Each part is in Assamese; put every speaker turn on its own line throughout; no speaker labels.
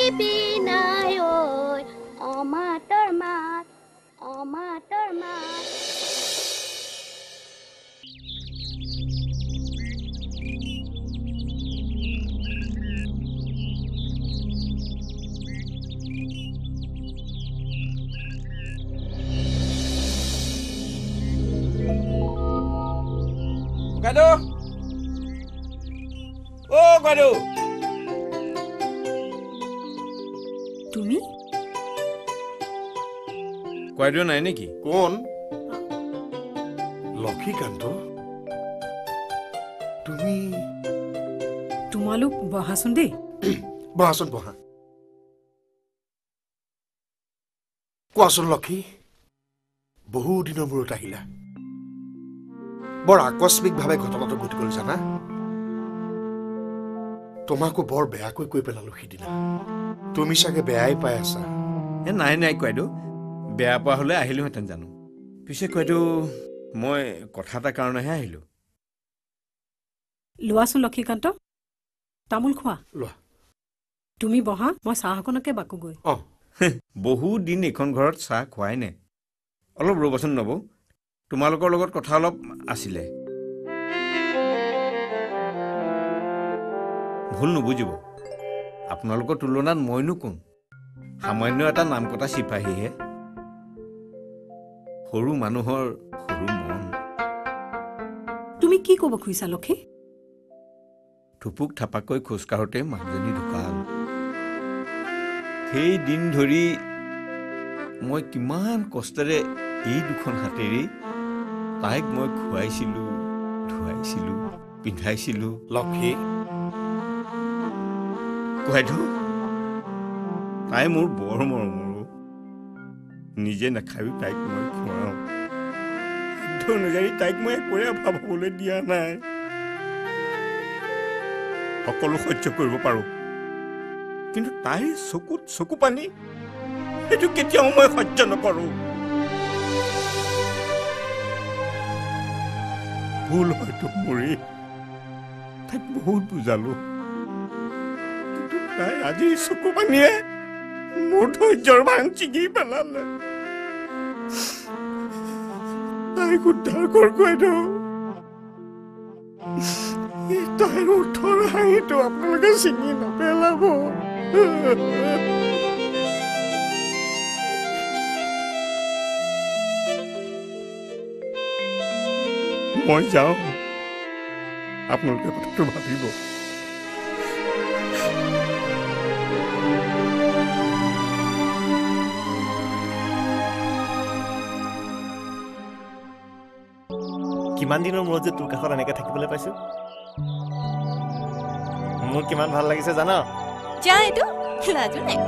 দিবি নাই ঐ অমাতৰ মাত অমাতৰ মাত
Gado! Oh, Gado!
তুমি
Gado নাই নেকি?
কোন? লক্ষীকান্ত তুমি
তোমালোক বহাচোন দেই
বহাচোন বহা কোৱাচোন লক্ষী বহু দিনৰ মূৰত আহিলা বৰ আকস্মিকভাৱে ঘটনাটো ঘটি গ'ল জানা তোমাকো বৰ বেয়াকৈ কৈ পেলালো সিদিনা তুমি চাগে বেয়াই পাই আছা
নাই নাই Gado বেয়া পোৱা হ'লে আহিলোহেঁতেন জানো পিছে Gado মই কথা এটা কাৰণেহে আহিলো
লোৱাচোন লক্ষীকান্ত তামোল খোৱা
লোৱা
তুমি বহা মই চাহ অকণকে বাকোগৈ
বহু দিন এইখন ঘৰত চাহ খোৱাই নাই অলপ ৰ'বচোন নব তোমালোকৰ লগত কথা অলপ আছিলে ভুল নুবুজিব আপোনালোকৰ তুলনাত মইনো কোন সামান্য এটা নাম কটা চিপাহীহে সৰু মানুহৰ সৰু মন
তুমি কি ক'ব খুজিছা লক্ষী
থুপুক থাপাকৈ খোজকাঢ়োতে মানুহজনী ঢুকাল সেই দিন ধৰি মই কিমান কষ্টেৰে এই দুখন হাতেৰে তাইক মই খুৱাইছিলোঁ ধুৱাইছিলোঁ পিন্ধাইছিলোঁ
লক্ষী
Gado তাই মোৰ বৰ মৰমৰ নিজে নাখাবি তাইক মই খুৱাওঁ সাধ্য অনুযায়ী তাইক মই একোৱে অভাৱ হ'বলৈ দিয়া নাই সকলো সহ্য কৰিব পাৰোঁ কিন্তু তাইৰ চকুত চকু পানী সেইটো কেতিয়াও মই সহ্য নকৰোঁ ভুল হয়তো মোৰে তাইক বহুত বুজালো তাই আজি চকু পানীয়ে মোৰ ধৈৰ্যৰ ভাং ছিঙি পেলালে তাইক উদ্ধাৰ কৰ Gado তাইৰ ওঠৰ হাঁহিটো আপোনালোকে ছিঙি নপেলাব মই যাওঁ আপোনালোকে কথাটো ভাবিব
কিমান দিনৰ মূৰত যে তোৰ কাষত এনেকে থাকিবলৈ পাইছো মোৰ কিমান ভাল লাগিছে জানা
যা এইটো লাজু নাই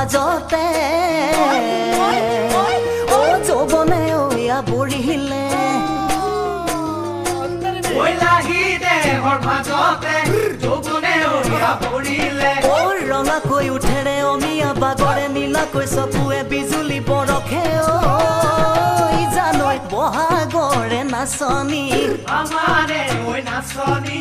ভাজতে ও যৌবনে ওয়া বুঢ়িলে ওই লাগি দেহৰ ভাজতে যৌবনে ওয়া বুঢ়িলে ও ৰঙাকৈ উঠেৰে অমিয়া বাগৰে নীলাকৈ চকুৱে বিজুলি বৰখে ঐ জানৈ বহাগৰে নাচনী আমাৰে ঐ নাচনী